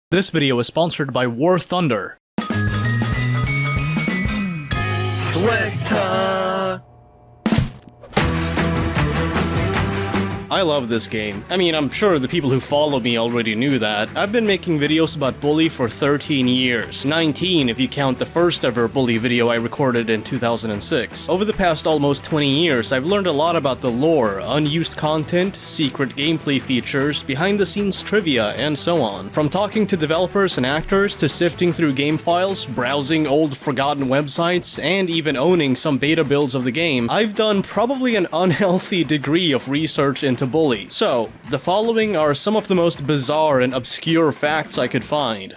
This video is sponsored by War Thunder. SWEGTA! I love this game. I mean, I'm sure the people who follow me already knew that. I've been making videos about Bully for 13 years. 19 if you count the first ever Bully video I recorded in 2006. Over the past almost 20 years, I've learned a lot about the lore, unused content, secret gameplay features, behind-the-scenes trivia, and so on. From talking to developers and actors, to sifting through game files, browsing old forgotten websites, and even owning some beta builds of the game, I've done probably an unhealthy degree of research into Bully. So, the following are some of the most bizarre and obscure facts I could find.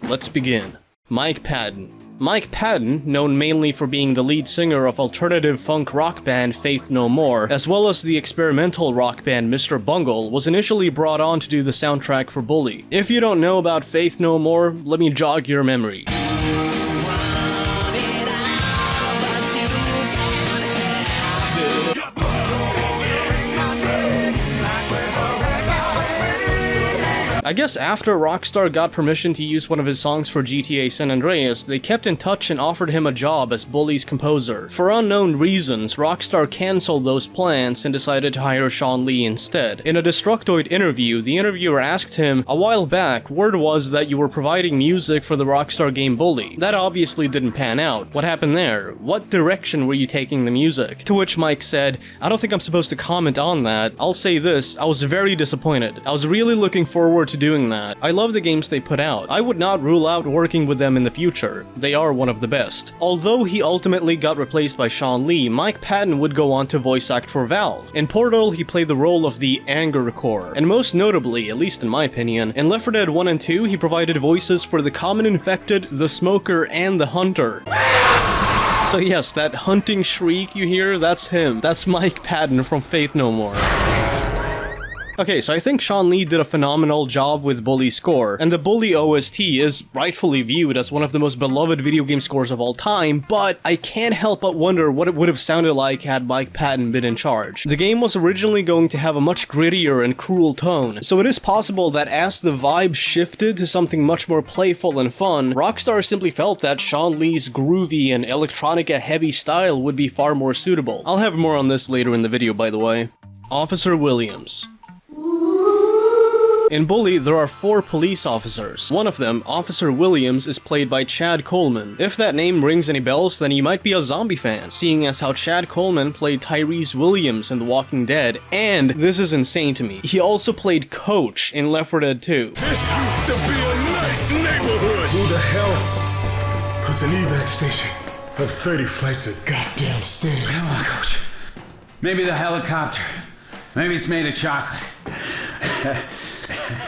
Let's begin. Mike Patton. Mike Patton, known mainly for being the lead singer of alternative funk rock band Faith No More, as well as the experimental rock band Mr. Bungle, was initially brought on to do the soundtrack for Bully. If you don't know about Faith No More, let me jog your memory. I guess after Rockstar got permission to use one of his songs for GTA San Andreas, they kept in touch and offered him a job as Bully's composer. For unknown reasons, Rockstar cancelled those plans and decided to hire Shawn instead. In a Destructoid interview, the interviewer asked him, "A while back, word was that you were providing music for the Rockstar game Bully. That obviously didn't pan out. What happened there? What direction were you taking the music?" To which Mike said, "I don't think I'm supposed to comment on that. I'll say this, I was very disappointed. I was really looking forward to doing that. I love the games they put out. I would not rule out working with them in the future. They are one of the best." Although he ultimately got replaced by Shawn, Mike Patton would go on to voice act for Valve. In Portal, he played the role of the Anger Core, and most notably, at least in my opinion, in Left 4 Dead 1 and 2, he provided voices for the Common Infected, the Smoker, and the Hunter. So yes, that hunting shriek you hear, that's him. That's Mike Patton from Faith No More. Okay, so I think Shawn did a phenomenal job with Bully's score, and the Bully OST is rightfully viewed as one of the most beloved video game scores of all time, but I can't help but wonder what it would have sounded like had Mike Patton been in charge. The game was originally going to have a much grittier and cruel tone, so it is possible that as the vibe shifted to something much more playful and fun, Rockstar simply felt that Shawn Lee's groovy and electronica-heavy style would be far more suitable. I'll have more on this later in the video, by the way. Officer Williams. In Bully, there are 4 police officers. One of them, Officer Williams, is played by Chad Coleman. If that name rings any bells, then you might be a zombie fan, seeing as how Chad Coleman played Tyrese Williams in The Walking Dead, and this is insane to me, he also played Coach in Left 4 Dead 2. This used to be a nice neighborhood! Who the hell puts an evac station up 30 flights of goddamn stairs? Come on, Coach. Maybe the helicopter. Maybe it's made of chocolate.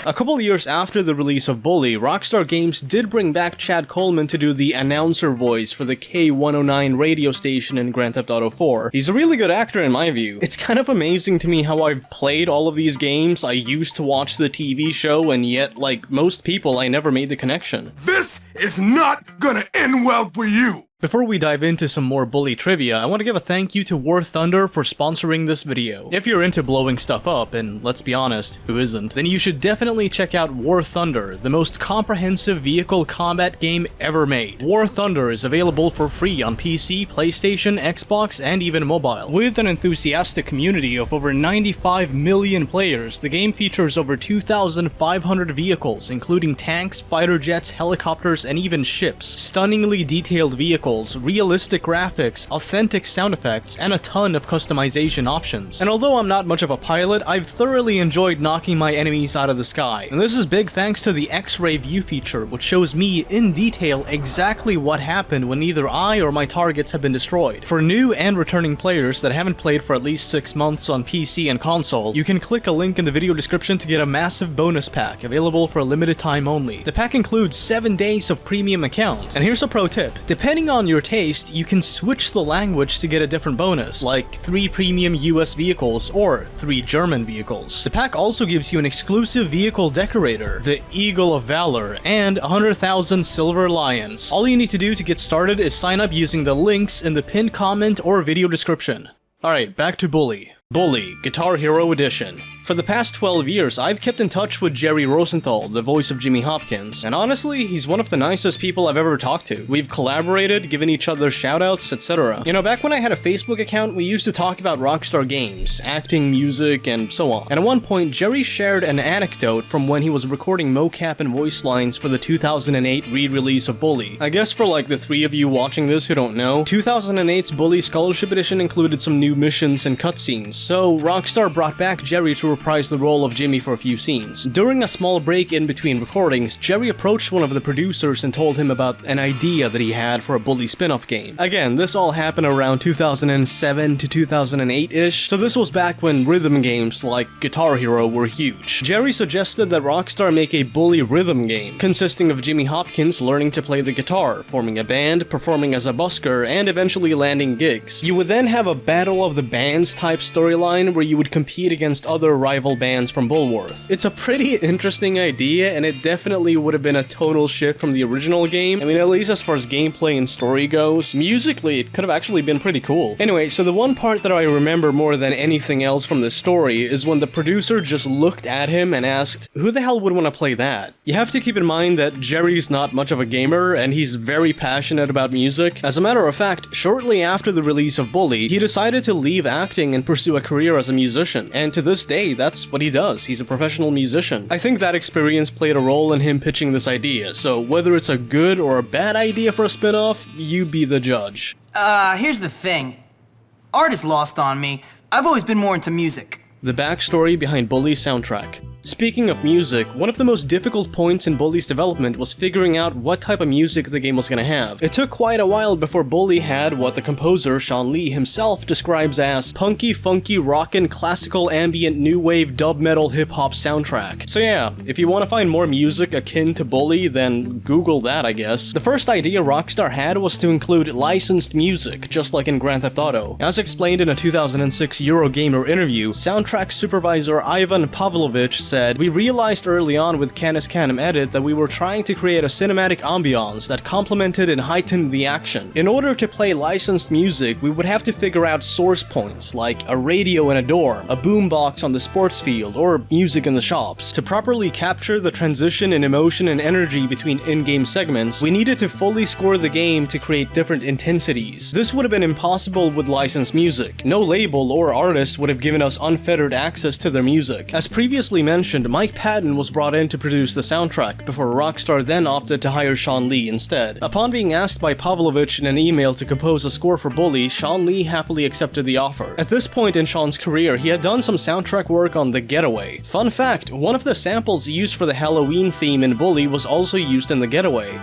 A couple years after the release of Bully, Rockstar Games did bring back Chad Coleman to do the announcer voice for the K109 radio station in Grand Theft Auto 4. He's a really good actor in my view. It's kind of amazing to me how I've played all of these games, I used to watch the TV show, and yet, like most people, I never made the connection. This is not gonna end well for you! Before we dive into some more Bully trivia, I want to give a thank you to War Thunder for sponsoring this video. If you're into blowing stuff up, and let's be honest, who isn't, then you should definitely check out War Thunder, the most comprehensive vehicle combat game ever made. War Thunder is available for free on PC, PlayStation, Xbox, and even mobile. With an enthusiastic community of over 95 million players, the game features over 2,500 vehicles, including tanks, fighter jets, helicopters, and even ships. Stunningly detailed vehicles, realistic graphics, authentic sound effects, and a ton of customization options. And although I'm not much of a pilot, I've thoroughly enjoyed knocking my enemies out of the sky. And this is big thanks to the X-ray view feature, which shows me in detail exactly what happened when either I or my targets have been destroyed. For new and returning players that haven't played for at least 6 months on PC and console, you can click a link in the video description to get a massive bonus pack available for a limited time only. The pack includes 7 days of premium accounts. And here's a pro tip. Depending on your taste, you can switch the language to get a different bonus, like 3 premium US vehicles or 3 German vehicles. The pack also gives you an exclusive vehicle decorator, the Eagle of Valor, and 100,000 Silver Lions. All you need to do to get started is sign up using the links in the pinned comment or video description. Alright, back to Bully. Bully, Guitar Hero Edition. For the past 12 years, I've kept in touch with Gerry Rosenthal, the voice of Jimmy Hopkins, and honestly, he's one of the nicest people I've ever talked to. We've collaborated, given each other shoutouts, etc. You know, back when I had a Facebook account, we used to talk about Rockstar games, acting, music, and so on. And at one point, Gerry shared an anecdote from when he was recording mocap and voice lines for the 2008 re-release of Bully. I guess for like the three of you watching this who don't know, 2008's Bully Scholarship Edition included some new missions and cutscenes, so Rockstar brought back Gerry to reprise the role of Jimmy for a few scenes. During a small break in between recordings, Gerry approached one of the producers and told him about an idea that he had for a Bully spin-off game. Again, this all happened around 2007 to 2008-ish, so this was back when rhythm games like Guitar Hero were huge. Gerry suggested that Rockstar make a Bully rhythm game, consisting of Jimmy Hopkins learning to play the guitar, forming a band, performing as a busker, and eventually landing gigs. You would then have a Battle of the Bands type storyline where you would compete against other rival bands from Bullworth. It's a pretty interesting idea, and it definitely would have been a tonal shift from the original game. I mean, at least as far as gameplay and story goes. Musically, it could have actually been pretty cool. Anyway, so the one part that I remember more than anything else from this story is when the producer just looked at him and asked, who the hell would want to play that? You have to keep in mind that Gerry's not much of a gamer, and he's very passionate about music. As a matter of fact, shortly after the release of Bully, he decided to leave acting and pursue a career as a musician, and to this day, that's what he does. He's a professional musician. I think that experience played a role in him pitching this idea, so whether it's a good or a bad idea for a spin-off, you be the judge. Here's the thing. Art is lost on me. I've always been more into music. The backstory behind Bully's soundtrack. Speaking of music, one of the most difficult points in Bully's development was figuring out what type of music the game was gonna have. It took quite a while before Bully had what the composer, Shawn himself, describes as punky, funky, rockin', classical, ambient, new wave, dub metal, hip-hop soundtrack. So yeah, if you want to find more music akin to Bully, then Google that, I guess. The first idea Rockstar had was to include licensed music, just like in Grand Theft Auto. As explained in a 2006 Eurogamer interview, soundtrack supervisor Ivan Pavlovich said, "We realized early on with Canis Canem Edit that we were trying to create a cinematic ambiance that complemented and heightened the action. In order to play licensed music, we would have to figure out source points, like a radio in a dorm, a boombox on the sports field, or music in the shops. To properly capture the transition in emotion and energy between in-game segments, we needed to fully score the game to create different intensities. This would have been impossible with licensed music. No label or artist would have given us unfettered access to their music." As previously mentioned, Mike Patton was brought in to produce the soundtrack, before Rockstar then opted to hire Shawn instead. Upon being asked by Pavlovich in an email to compose a score for Bully, Shawn happily accepted the offer. At this point in Shawn's career, he had done some soundtrack work on The Getaway. Fun fact, one of the samples used for the Halloween theme in Bully was also used in The Getaway.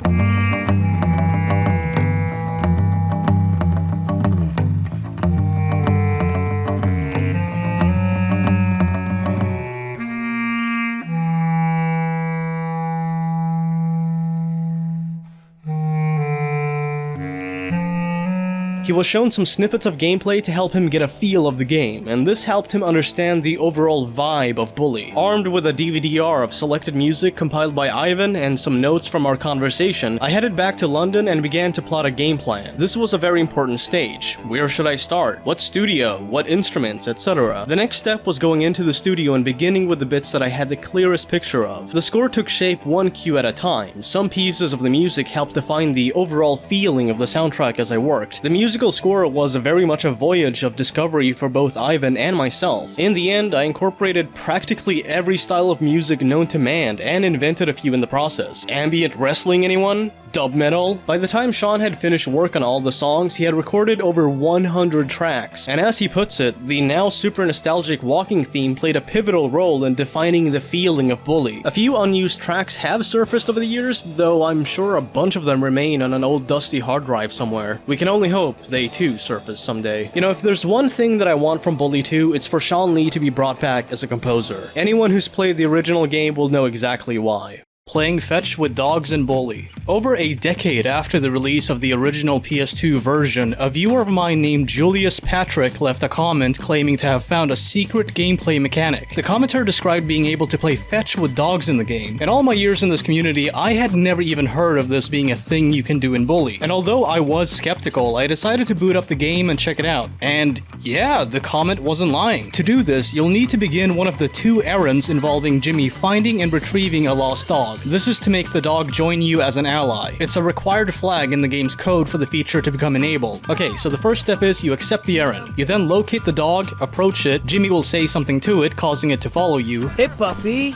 He was shown some snippets of gameplay to help him get a feel of the game, and this helped him understand the overall vibe of Bully. Armed with a DVD-R of selected music compiled by Ivan and some notes from our conversation, I headed back to London and began to plot a game plan. This was a very important stage. Where should I start? What studio? What instruments? Etc. The next step was going into the studio and beginning with the bits that I had the clearest picture of. The score took shape one cue at a time. Some pieces of the music helped define the overall feeling of the soundtrack as I worked. The musical score was very much a voyage of discovery for both Ivan and myself. In the end, I incorporated practically every style of music known to man and invented a few in the process. Ambient wrestling, anyone? Dub metal? By the time Shawn had finished work on all the songs, he had recorded over 100 tracks, and as he puts it, the now super nostalgic walking theme played a pivotal role in defining the feeling of Bully. A few unused tracks have surfaced over the years, though I'm sure a bunch of them remain on an old dusty hard drive somewhere. We can only hope they too surface someday. You know, if there's one thing that I want from Bully 2, it's for Shawn to be brought back as a composer. Anyone who's played the original game will know exactly why. Playing fetch with dogs in Bully. Over a decade after the release of the original PS2 version, a viewer of mine named Julius Patrick left a comment claiming to have found a secret gameplay mechanic. The commenter described being able to play fetch with dogs in the game. In all my years in this community, I had never even heard of this being a thing you can do in Bully. And although I was skeptical, I decided to boot up the game and check it out. And yeah, the comment wasn't lying. To do this, you'll need to begin one of the 2 errands involving Jimmy finding and retrieving a lost dog. This is to make the dog join you as an ally. It's a required flag in the game's code for the feature to become enabled. Okay, so the first step is you accept the errand. You then locate the dog, approach it, Jimmy will say something to it, causing it to follow you. Hey, puppy.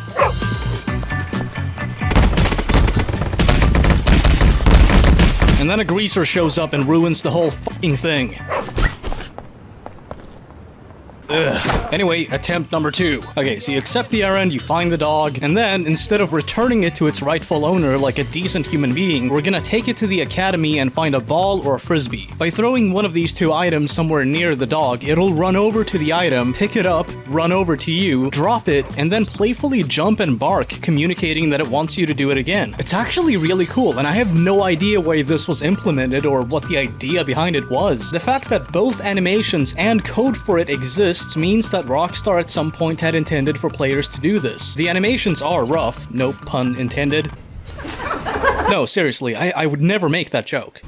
And then a greaser shows up and ruins the whole fucking thing. Ugh. Anyway, attempt number 2. Okay, so you accept the errand, you find the dog, and then, instead of returning it to its rightful owner like a decent human being, we're gonna take it to the academy and find a ball or a frisbee. By throwing one of these 2 items somewhere near the dog, it'll run over to the item, pick it up, run over to you, drop it, and then playfully jump and bark, communicating that it wants you to do it again. It's actually really cool, and I have no idea why this was implemented or what the idea behind it was. The fact that both animations and code for it exists means that Rockstar at some point had intended for players to do this. The animations are rough, no pun intended. No, seriously, I would never make that joke.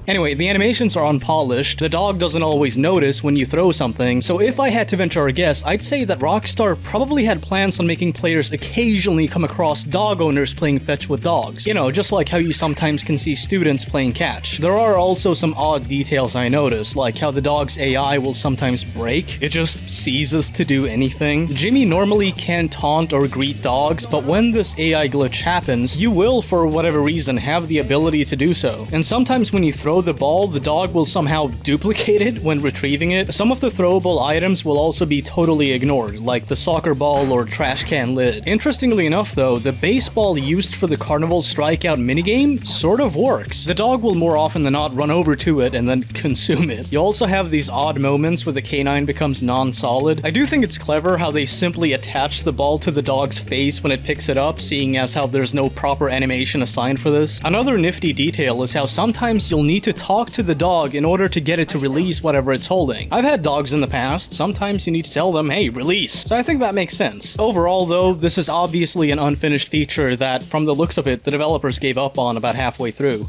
Anyway, the animations are unpolished, the dog doesn't always notice when you throw something, so if I had to venture a guess, I'd say that Rockstar probably had plans on making players occasionally come across dog owners playing fetch with dogs. You know, just like how you sometimes can see students playing catch. There are also some odd details I noticed, like how the dog's AI will sometimes break. It just ceases to do anything. Jimmy normally can taunt or greet dogs, but when this AI glitch happens, you will, for whatever reason, have the ability to do so. And sometimes when you throw the ball, the dog will somehow duplicate it when retrieving it. Some of the throwable items will also be totally ignored, like the soccer ball or trash can lid. Interestingly enough though, the baseball used for the carnival strikeout minigame sort of works. The dog will more often than not run over to it and then consume it. You also have these odd moments where the canine becomes non-solid. I do think it's clever how they simply attach the ball to the dog's face when it picks it up, seeing as how there's no proper animation assigned for this. Another nifty detail is how sometimes you'll need to talk to the dog in order to get it to release whatever it's holding. I've had dogs in the past, sometimes you need to tell them, hey, release. So I think that makes sense. Overall though, this is obviously an unfinished feature that, from the looks of it, the developers gave up on about halfway through.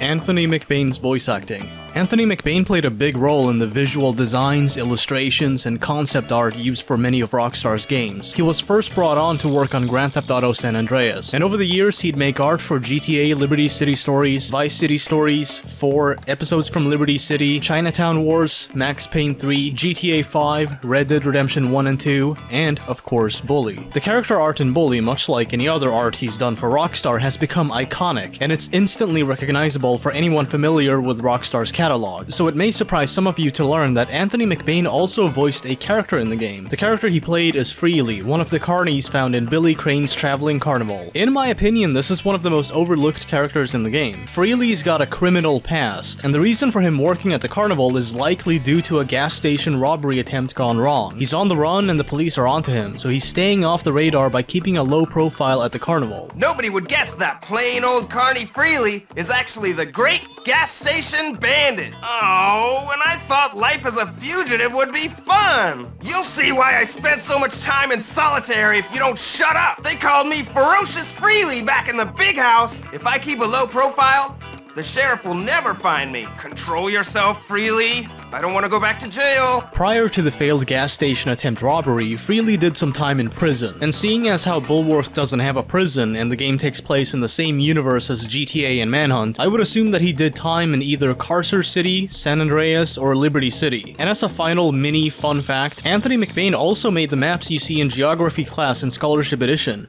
Anthony Macbain's voice acting. Anthony Macbain played a big role in the visual designs, illustrations, and concept art used for many of Rockstar's games. He was first brought on to work on Grand Theft Auto San Andreas, and over the years he'd make art for GTA Liberty City Stories, Vice City Stories 4, episodes from Liberty City, Chinatown Wars, Max Payne 3, GTA 5, Red Dead Redemption 1 and 2, and, of course, Bully. The character art in Bully, much like any other art he's done for Rockstar, has become iconic, and it's instantly recognizable for anyone familiar with Rockstar's catalog, so it may surprise some of you to learn that Anthony Macbain also voiced a character in the game. The character he played is Freely, one of the carnies found in Billy Crane's Traveling Carnival. In my opinion, this is one of the most overlooked characters in the game. Freely's got a criminal past, and the reason for him working at the carnival is likely due to a gas station robbery attempt gone wrong. He's on the run and the police are onto him, so he's staying off the radar by keeping a low profile at the carnival. Nobody would guess that plain old carny Freely is actually the great gas station bandit. Oh, and I thought life as a fugitive would be fun. You'll see why I spent so much time in solitary if you don't shut up. They called me Ferocious Freely back in the big house. If I keep a low profile, the sheriff will never find me. Control yourself, Freely. I don't want to go back to jail. Prior to the failed gas station attempt robbery, Freely did some time in prison, and seeing as how Bullworth doesn't have a prison and the game takes place in the same universe as GTA and Manhunt, I would assume that he did time in either Carcer City, San Andreas, or Liberty City. And as a final mini fun fact, Anthony Macbain also made the maps you see in Geography class in Scholarship Edition.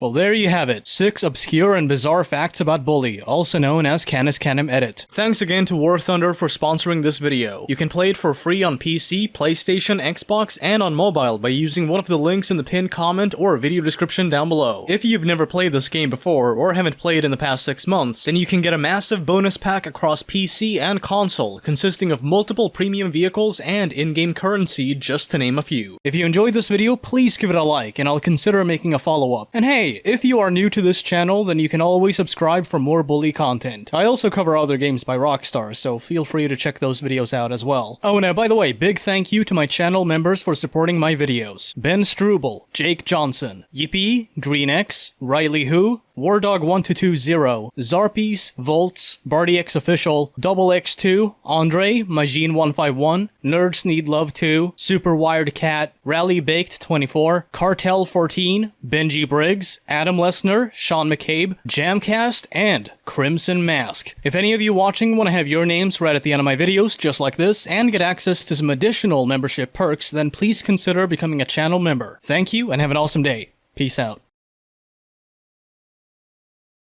Well, there you have it. 6 obscure and bizarre facts about Bully, also known as Canis Canem Edit. Thanks again to War Thunder for sponsoring this video. You can play it for free on PC, PlayStation, Xbox, and on mobile by using one of the links in the pinned comment or video description down below. If you've never played this game before, or haven't played in the past 6 months, then you can get a massive bonus pack across PC and console, consisting of multiple premium vehicles and in-game currency, just to name a few. If you enjoyed this video, please give it a like, and I'll consider making a follow-up. And hey, if you are new to this channel, then you can always subscribe for more Bully content. I also cover other games by Rockstar, so feel free to check those videos out as well. Oh, and by the way, big thank you to my channel members for supporting my videos. Ben Struble, Jake Johnson, Yippee, GreenX, Riley Who, Wardog1220, Zarpies, Volts, BardyX Official, Double X2, Andre, Majin151, Nerds Need Love 2, Super Wired Cat, Rally Baked 24, Cartel 14, Benji Briggs, Adam Lesnar, Shawn McCabe, Jamcast, and Crimson Mask. If any of you watching want to have your names read at the end of my videos just like this and get access to some additional membership perks, then please consider becoming a channel member. Thank you and have an awesome day. Peace out.